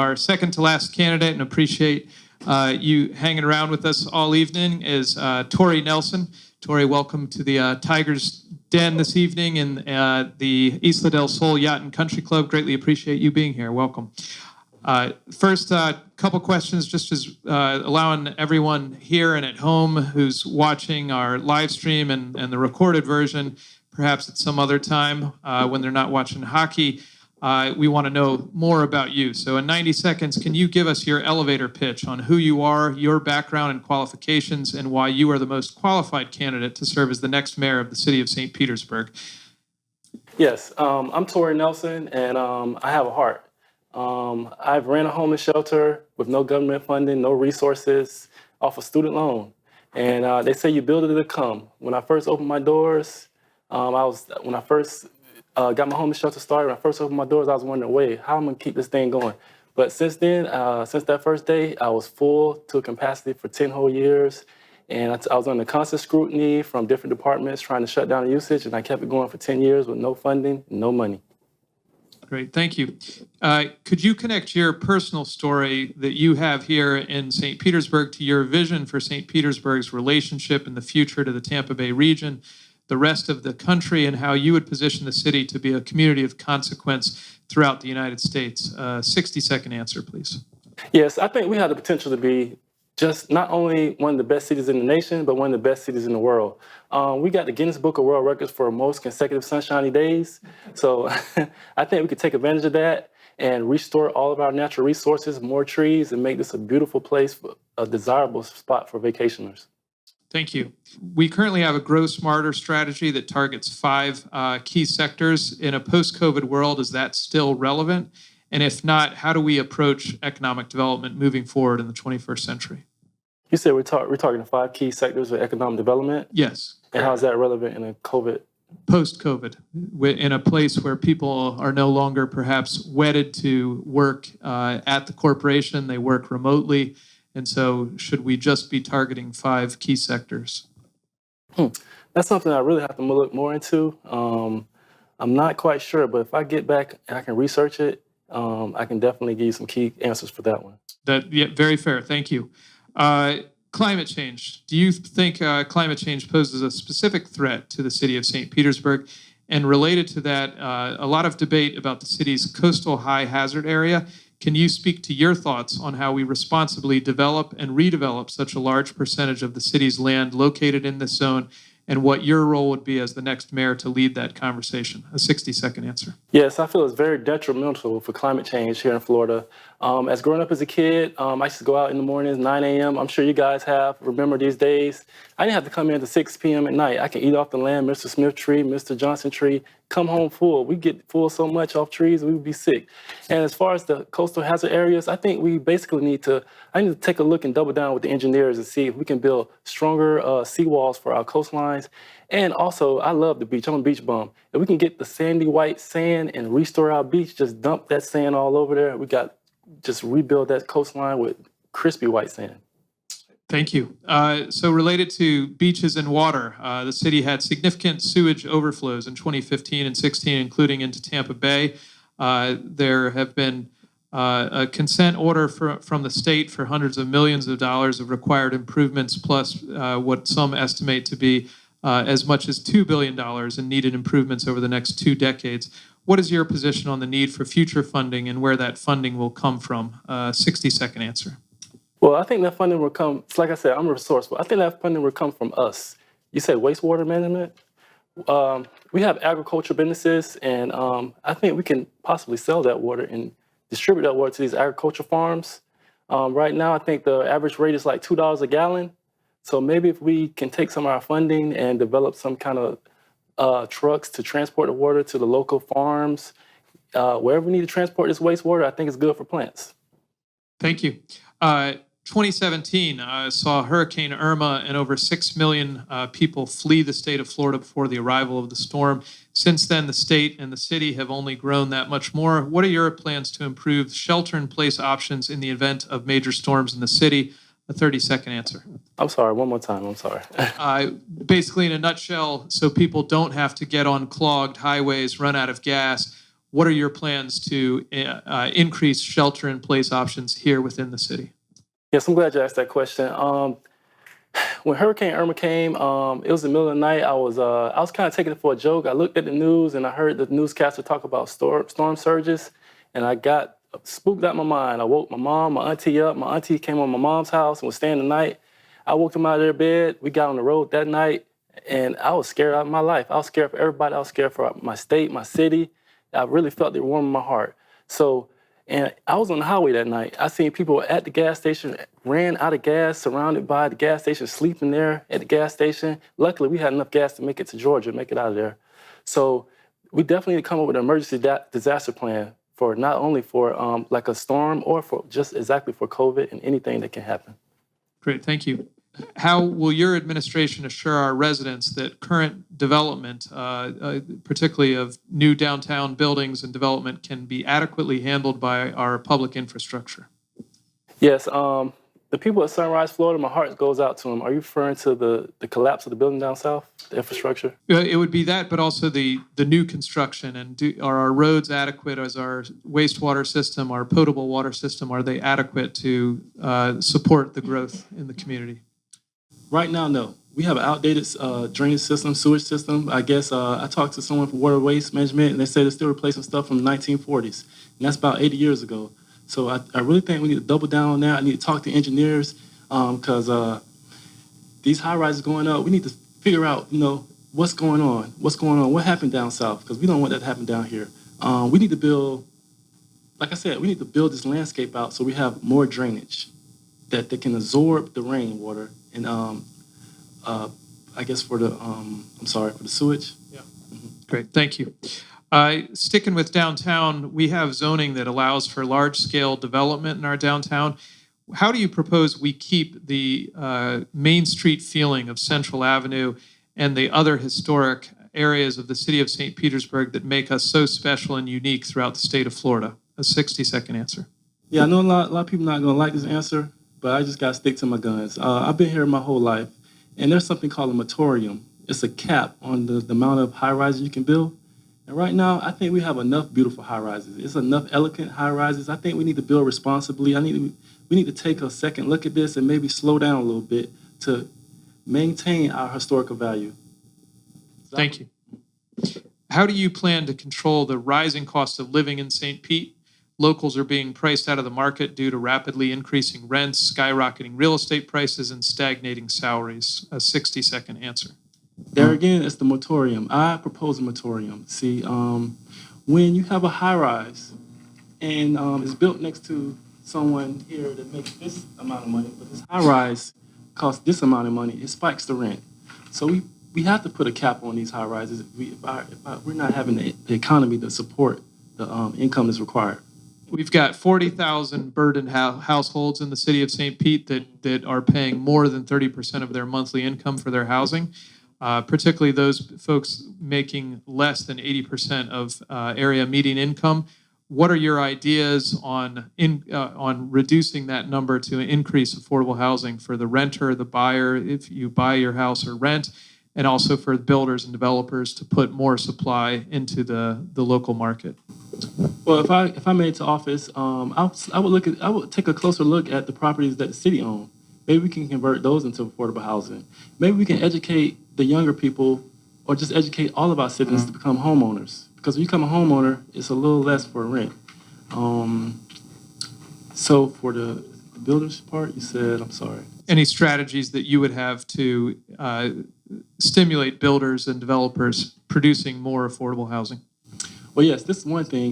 our second to last candidate, and appreciate you hanging around with us all evening, is Torry Nelson. Torry, welcome to the Tigers Den this evening in the Isla del Sol Yacht and Country Club. Greatly appreciate you being here. Welcome. First, couple questions, just as allowing everyone here and at home who's watching our live stream and the recorded version, perhaps at some other time when they're not watching hockey, we want to know more about you. So in 90 seconds, can you give us your elevator pitch on who you are, your background and qualifications, and why you are the most qualified candidate to serve as the next mayor of the city of St. Petersburg? Yes, I'm Torry Nelson, and I have a heart. I've ran a homeless shelter with no government funding, no resources, off a student loan. And they say you build it to come. When I first opened my doors, when I first got my homeless shelter started, when I first opened my doors, I was wondering, wait, how am I going to keep this thing going? But since then, since that first day, I was full to capacity for 10 whole years. And I was under constant scrutiny from different departments trying to shut down the usage. And I kept it going for 10 years with no funding, no money. Great, thank you. Could you connect your personal story that you have here in St. Petersburg to your vision for St. Petersburg's relationship in the future to the Tampa Bay region, the rest of the country, and how you would position the city to be a community of consequence throughout the United States? 60-second answer, please. Yes, I think we have the potential to be just not only one of the best cities in the nation, but one of the best cities in the world. We got the Guinness Book of World Records for most consecutive sunshiny days. So I think we could take advantage of that and restore all of our natural resources, more trees, and make this a beautiful place, a desirable spot for vacationers. Thank you. We currently have a Grow Smarter strategy that targets 5 key sectors. In a post-COVID world, is that still relevant? And if not, how do we approach economic development moving forward in the 21st century? You said we're targeting 5 key sectors of economic development? Yes. And how is that relevant in a COVID? Post-COVID, in a place where people are no longer perhaps wedded to work at the corporation, they work remotely. And so should we just be targeting 5 key sectors? That's something I really have to look more into. I'm not quite sure, but if I get back and I can research it, I can definitely give you some key answers for that one. Yeah, very fair. Thank you. Climate change. Do you think climate change poses a specific threat to the city of St. Petersburg? And related to that, a lot of debate about the city's coastal high hazard area. Can you speak to your thoughts on how we responsibly develop and redevelop such a large percentage of the city's land located in this zone, and what your role would be as the next mayor to lead that conversation? A 60-second answer. Yes, I feel it's very detrimental for climate change here in Florida. As growing up as a kid, I used to go out in the mornings, 9 a.m. I'm sure you guys remember these days. I didn't have to come in at 6 p.m. at night. I can eat off the land, Mr. Smith tree, Mr. Johnson tree, come home full. We get full so much off trees, we would be sick. And as far as the coastal hazard areas, I think we basically need to take a look and double down with the engineers and see if we can build stronger seawalls for our coastlines. And also, I love the beach. I'm a beach bum. If we can get the sandy white sand and restore our beach, just dump that sand all over there. Just rebuild that coastline with crispy white sand. Thank you. So related to beaches and water, the city had significant sewage overflows in 2015 and 16, including into Tampa Bay. There have been a consent order from the state for hundreds of millions of dollars of required improvements, plus what some estimate to be as much as $2 billion in needed improvements over the next 2 decades. What is your position on the need for future funding and where that funding will come from? 60-second answer. Well, I think that funding will come, like I said, I'm resourceful. I think that funding will come from us. You said wastewater management? We have agriculture businesses, and I think we can possibly sell that water and distribute that water to these agriculture farms. Right now, I think the average rate is like $2 a gallon. So maybe if we can take some of our funding and develop some kind of trucks to transport the water to the local farms, wherever we need to transport this wastewater, I think it's good for plants. Thank you. 2017 saw Hurricane Irma and over 6 million people flee the state of Florida before the arrival of the storm. Since then, the state and the city have only grown that much more. What are your plans to improve shelter-in-place options in the event of major storms in the city? A 30-second answer. I'm sorry, one more time, I'm sorry. Basically, in a nutshell, so people don't have to get on clogged highways, run out of gas, what are your plans to increase shelter-in-place options here within the city? Yes, I'm glad you asked that question. When Hurricane Irma came, it was the middle of the night. I was kind of taking it for a joke. I looked at the news and I heard the newscaster talk about storm surges, and I got spooked out of my mind. I woke my mom, my auntie up. My auntie came on my mom's house and was staying the night. I woke them out of their bed. We got on the road that night, and I was scared out of my life. I was scared for everybody. I was scared for my state, my city. I really felt it warm in my heart. And I was on the highway that night. I seen people at the gas station, ran out of gas, surrounded by the gas station, sleeping there at the gas station. Luckily, we had enough gas to make it to Georgia, make it out of there. So we definitely need to come up with an emergency disaster plan for not only for like a storm or for just exactly for COVID and anything that can happen. Great, thank you. How will your administration assure our residents that current development, particularly of new downtown buildings and development, can be adequately handled by our public infrastructure? Yes, the people at Sunrise, Florida, my heart goes out to them. Are you referring to the collapse of the building down south, the infrastructure? It would be that, but also the new construction. And are our roads adequate? Is our wastewater system, our potable water system, are they adequate to support the growth in the community? Right now, no. We have an outdated drainage system, sewage system. I guess I talked to someone from Water Waste Management, and they say they're still replacing stuff from the 1940s. And that's about 80 years ago. So I really think we need to double down on that. I need to talk to engineers because these high rises going up, we need to figure out, what's going on, what happened down south, because we don't want that to happen down here. We need to build, like I said, we need to build this landscape out so we have more drainage that can absorb the rainwater. And I guess for the for the sewage. Yeah. Mm-hmm. Great, thank you. Sticking with downtown, we have zoning that allows for large-scale development in our downtown. How do you propose we keep the Main Street feeling of Central Avenue and the other historic areas of the city of St. Petersburg that make us so special and unique throughout the state of Florida? A 60-second answer. Yeah, I know a lot of people not going to like this answer, but I just got to stick to my guns. I've been here my whole life, and there's something called a moratorium. It's a cap on the amount of high-rises you can build. And right now, I think we have enough beautiful high-rises. It's enough elegant high-rises. I think we need to build responsibly. We need to take a second look at this and maybe slow down a little bit to maintain our historical value. Thank you. How do you plan to control the rising cost of living in St. Pete? Locals are being priced out of the market due to rapidly increasing rents, skyrocketing real estate prices, and stagnating salaries. A 60-second answer. There again, it's the moratorium. I propose a moratorium. See, when you have a high-rise and it's built next to someone here that makes this amount of money, but this high-rise costs this amount of money, it spikes the rent. So we have to put a cap on these high-rises if we're not having the economy to support the income that's required. We've got 40,000 burdened households in the city of St. Pete that are paying more than 30% of their monthly income for their housing, particularly those folks making less than 80% of area median income. What are your ideas on reducing that number to increase affordable housing for the renter, the buyer, if you buy your house or rent, and also for builders and developers to put more supply into the local market? Well, if I made it to office, I would take a closer look at the properties that the city owns. Maybe we can convert those into affordable housing. Maybe we can educate the younger people, or just educate all of our citizens to become homeowners. Because when you become a homeowner, it's a little less for rent. So for the builders part, you said, I'm sorry. Any strategies that you would have to stimulate builders and developers producing more affordable housing? Well, yes, this is one thing.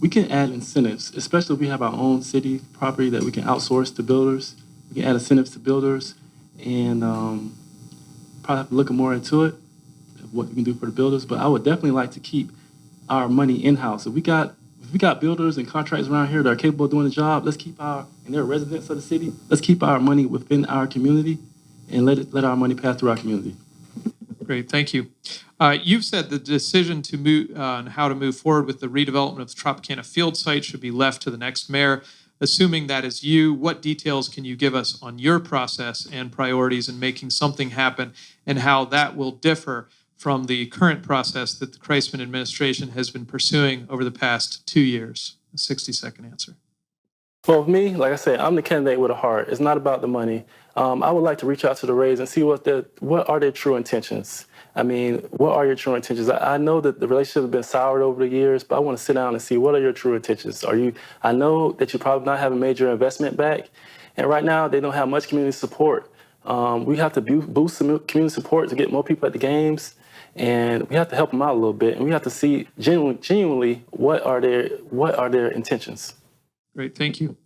We can add incentives, especially if we have our own city property that we can outsource to builders. We can add incentives to builders, and probably have to look more into it, what we can do for the builders. But I would definitely like to keep our money in-house. If we got builders and contractors around here that are capable of doing the job, and they're residents of the city, let's keep our money within our community and let our money pass through our community. Great, thank you. You've said the decision to move on how to move forward with the redevelopment of the Tropicana Field site should be left to the next mayor. Assuming that is you, what details can you give us on your process and priorities in making something happen, and how that will differ from the current process that the Kreisman administration has been pursuing over the past 2 years? A 60-second answer. Well, for me, like I said, I'm the candidate with a heart. It's not about the money. I would like to reach out to the Rays and see what are their true intentions. I mean, what are your true intentions? I know that the relationship has been soured over the years, but I want to sit down and see what are your true intentions. I know that you probably not have a major investment back, and right now they don't have much community support. We have to boost some community support to get more people at the games, and we have to help them out a little bit, and we have to see genuinely what are their intentions. Great, thank you.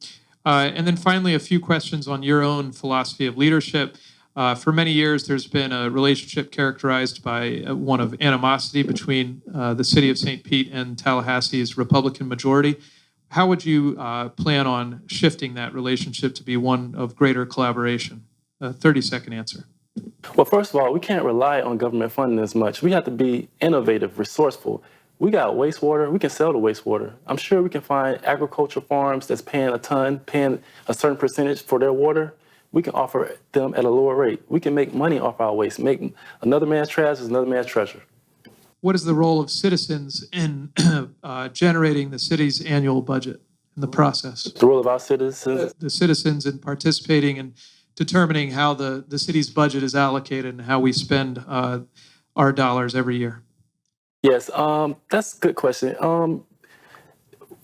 And then finally, a few questions on your own philosophy of leadership. For many years, there's been a relationship characterized by one of animosity between the city of St. Pete and Tallahassee's Republican majority. How would you plan on shifting that relationship to be one of greater collaboration? A 30-second answer. Well, first of all, we can't rely on government funding as much. We have to be innovative, resourceful. We got wastewater. We can sell the wastewater. I'm sure we can find agricultural farms that's paying a certain percentage for their water. We can offer them at a lower rate. We can make money off our waste. Make another man's trash is another man's treasure. What is the role of citizens in generating the city's annual budget in the process? The role of our citizens? The citizens in participating in determining how the city's budget is allocated and how we spend our dollars every year. Yes, that's a good question.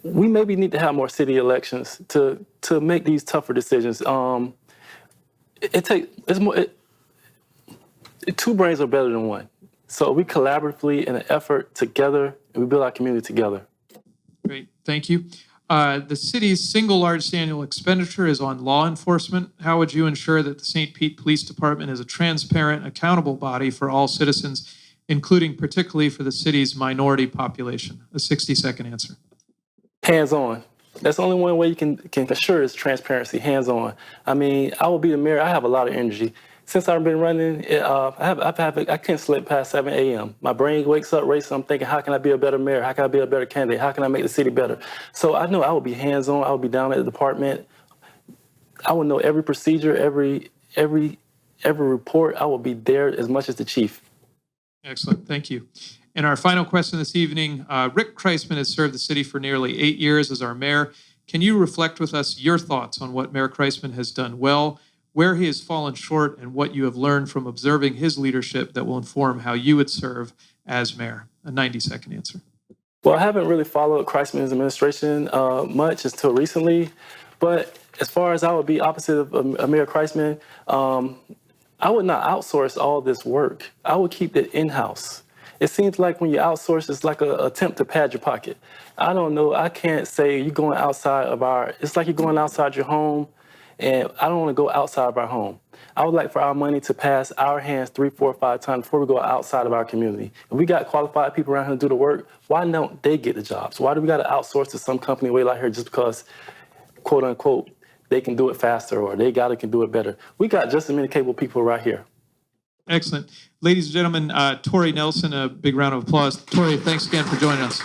We maybe need to have more city elections to make these tougher decisions. Two brains are better than one. So we collaboratively in an effort together, and we build our community together. Great, thank you. The city's single largest annual expenditure is on law enforcement. How would you ensure that the St. Pete Police Department is a transparent, accountable body for all citizens, including particularly for the city's minority population? A 60-second answer. Hands-on. That's the only one way you can assure is transparency, hands-on. I mean, I will be the mayor. I have a lot of energy. Since I've been running, I can't sleep past 7 a.m. My brain wakes up racing. I'm thinking, how can I be a better mayor? How can I be a better candidate? How can I make the city better? So I know I will be hands-on. I will be down at the department. I will know every procedure, every report. I will be there as much as the chief. Excellent, thank you. And our final question this evening, Rick Kreisman has served the city for nearly 8 years as our mayor. Can you reflect with us your thoughts on what Mayor Kreisman has done well, where he has fallen short, and what you have learned from observing his leadership that will inform how you would serve as mayor? A 90-second answer. Well, I haven't really followed Kreisman's administration much until recently, but as far as I would be opposite of Mayor Kreisman, I would not outsource all this work. I would keep it in-house. It seems like when you outsource, it's like an attempt to pad your pocket. I don't know. I can't say you're going outside of it's like you're going outside your home, and I don't want to go outside of our home. I would like for our money to pass our hands 3, 4, 5 times before we go outside of our community. If we got qualified people around here to do the work, why don't they get the jobs? Why do we got to outsource to some company way like here just because, quote unquote, they can do it faster or can do it better? We got just as many capable people right here. Excellent. Ladies and gentlemen, Torry Nelson, a big round of applause. Torry, thanks again for joining us.